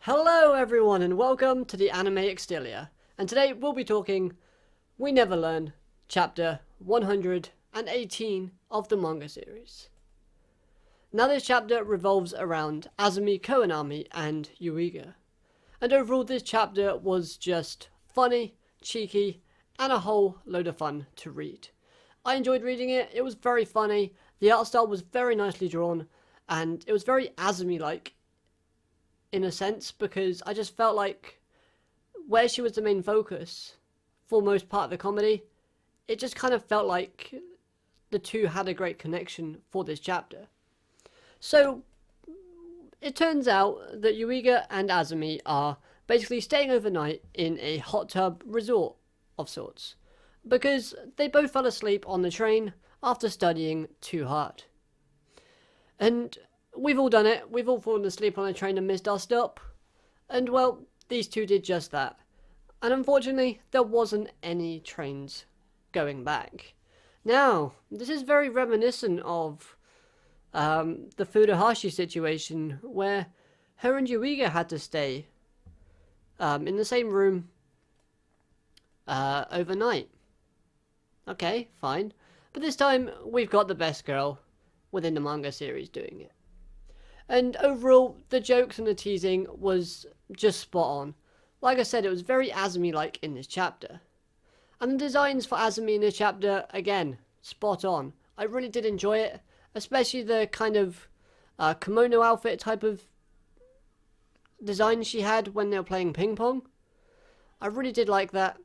Hello everyone and welcome to the Anime Exterior, and today we'll be talking We Never Learn, chapter 118 of the manga series. Now this chapter revolves around Azumi Koinami and Yuiga, and overall this chapter was just funny, cheeky, and a whole load of fun to read. I enjoyed reading it, it was very funny, the art style was very nicely drawn, and it was very Azumi-like in a sense, because I just felt like where she was the main focus for most part of the comedy, it just kind of felt like the two had a great connection for this chapter. So it turns out that Yuiga and Azumi are basically staying overnight in a hot tub resort of sorts, because they both fell asleep on the train after studying too hard. And we've all done it. We've all fallen asleep on a train and missed our stop. And well, these two did just that. And unfortunately, there wasn't any trains going back. Now, this is very reminiscent of the Furuhashi situation, where her and Yuiga had to stay in the same room overnight. Okay, fine. But this time, we've got the best girl within the manga series doing it. And overall, the jokes and the teasing was just spot on. Like I said, it was very Azumi-like in this chapter. And the designs for Azumi in this chapter, again, spot on. I really did enjoy it, especially the kind of kimono outfit type of design she had when they were playing ping pong. I really did like that.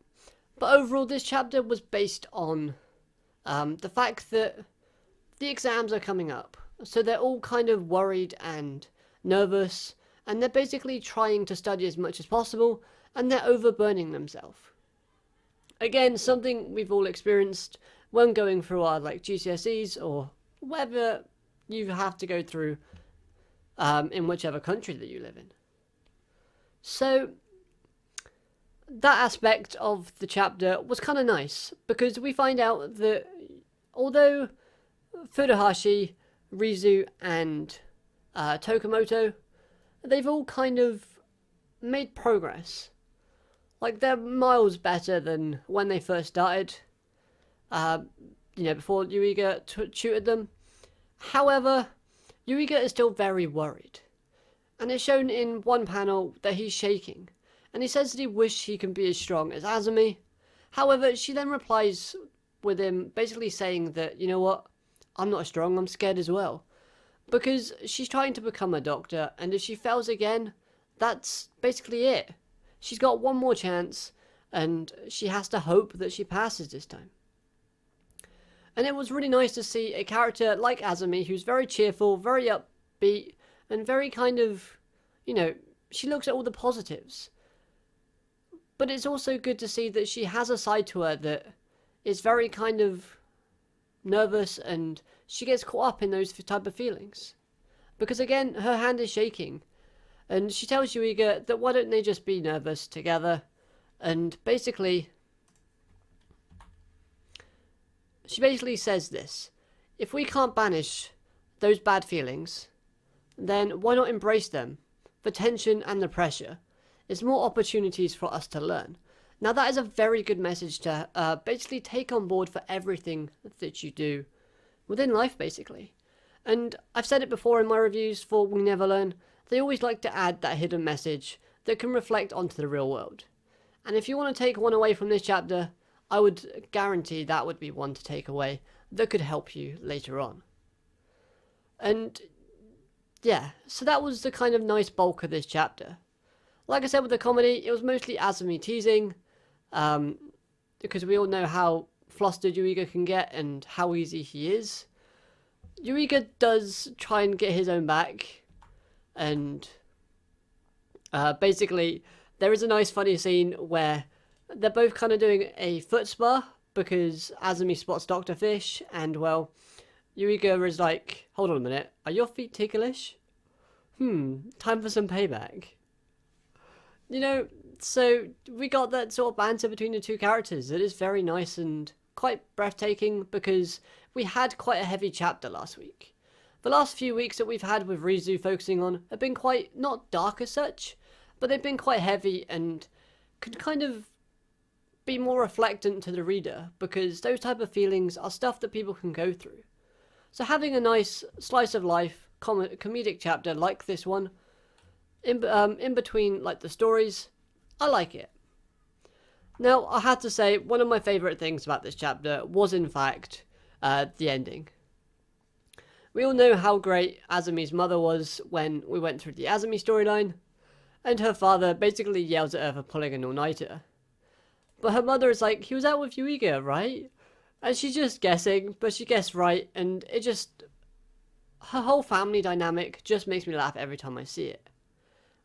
But overall, this chapter was based on the fact that the exams are coming up. So they're all kind of worried and nervous, and they're basically trying to study as much as possible, and they're overburning themselves. Again, something we've all experienced when going through our GCSEs or whatever you have to go through in whichever country that you live in. So that aspect of the chapter was kind of nice, because we find out that although Furuhashi, Rizu and Tokamoto, they've all kind of made progress. Like, they're miles better than when they first started, before Yuiga tutored them. However, Yuiga is still very worried. And it's shown in one panel that he's shaking. And he says that he wishes he can be as strong as Azumi. However, she then replies with him basically saying that, you know what, I'm not strong, I'm scared as well. Because she's trying to become a doctor, and if she fails again, that's basically it. She's got one more chance, and she has to hope that she passes this time. And it was really nice to see a character like Azumi, who's very cheerful, very upbeat, and very kind of, she looks at all the positives. But it's also good to see that she has a side to her that is very kind of nervous, and she gets caught up in those type of feelings. Because again, her hand is shaking, and she tells Yuiga that why don't they just be nervous together, and she basically says this: if we can't banish those bad feelings, then why not embrace them? The tension and the pressure is more opportunities for us to learn. Now that is a very good message to basically take on board for everything that you do within life, basically. And I've said it before in my reviews for We Never Learn, they always like to add that hidden message that can reflect onto the real world. And if you want to take one away from this chapter, I would guarantee that would be one to take away that could help you later on. And yeah, so that was the kind of nice bulk of this chapter. Like I said with the comedy, it was mostly Azumi teasing, because we all know how flustered Yuiga can get and how easy he is. Yuiga does try and get his own back, and basically there is a nice funny scene where they're both kind of doing a foot spar, because Azumi spots Dr. Fish, and well, Yuiga is like, hold on a minute, are your feet ticklish? Time for some payback. So we got that sort of banter between the two characters. It is very nice and quite breathtaking, because we had quite a heavy chapter last week. The last few weeks that we've had with Rizu focusing on have been quite, not dark as such, but they've been quite heavy and could kind of be more reflectant to the reader, because those type of feelings are stuff that people can go through. So having a nice slice of life comedic chapter like this one in between like the stories, I like it. Now, I had to say, one of my favourite things about this chapter was in fact the ending. We all know how great Asumi's mother was when we went through the Asumi storyline, and her father basically yells at her for pulling an all-nighter. But her mother is like, he was out with Yuiga, right? And she's just guessing, but she guessed right, and it just... her whole family dynamic just makes me laugh every time I see it.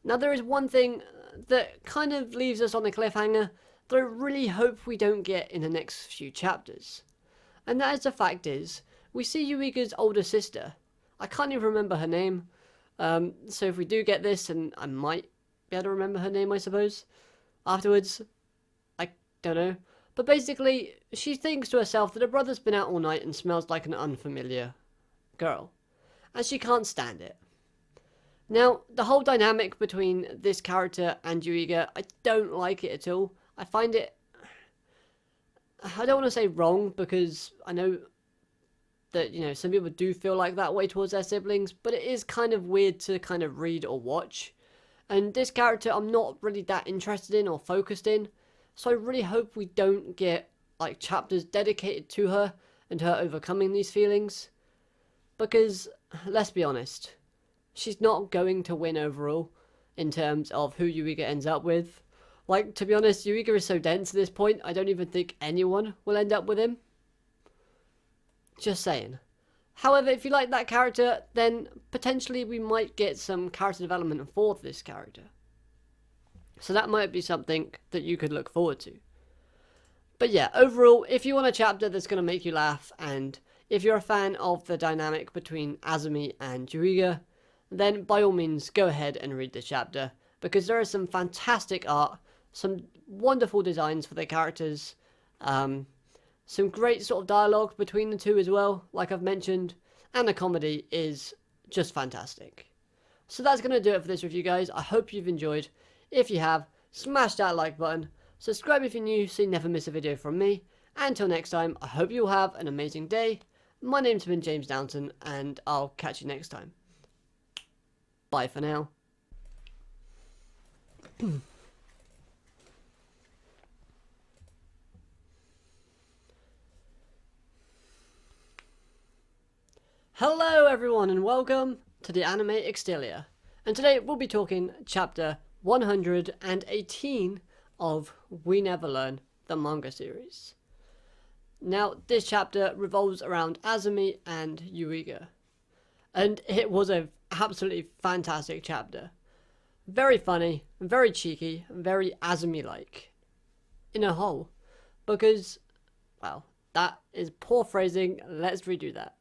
Now, there is one thing that kind of leaves us on a cliffhanger that I really hope we don't get in the next few chapters. And that is the fact is, we see Yuiga's older sister. I can't even remember her name. So if we do get this, and I might be able to remember her name, I suppose, afterwards. I don't know. But basically, she thinks to herself that her brother's been out all night and smells like an unfamiliar girl. And she can't stand it. Now, the whole dynamic between this character and Yuiga, I don't like it at all. I find it... I don't want to say wrong, because I know that, you know, some people do feel like that way towards their siblings, but it is kind of weird to kind of read or watch. And this character I'm not really that interested in or focused in, so I really hope we don't get, like, chapters dedicated to her and her overcoming these feelings. Because, let's be honest, she's not going to win overall in terms of who Yuiga ends up with. Like, to be honest, Yuiga is so dense at this point, I don't even think anyone will end up with him. Just saying. However, if you like that character, then potentially we might get some character development for this character. So that might be something that you could look forward to. But yeah, overall, if you want a chapter that's going to make you laugh, and if you're a fan of the dynamic between Asumi and Yuiga, then by all means go ahead and read this chapter, because there is some fantastic art, some wonderful designs for the characters, some great sort of dialogue between the two as well, like I've mentioned, and the comedy is just fantastic. So that's going to do it for this review, guys. I hope you've enjoyed. If you have, smash that like button, subscribe if you're new so you never miss a video from me. Until next time, I hope you'll have an amazing day. My name's been James Downton, and I'll catch you next time. Bye for now. Hello everyone and welcome to the Anime Exterior. And today we'll be talking chapter 118 of We Never Learn, the manga series. Now, this chapter revolves around Asumi and Yuiga. And it was an absolutely fantastic chapter. Very funny, very cheeky, very Asumi-like. In a whole. Because, well, that is poor phrasing. Let's redo that.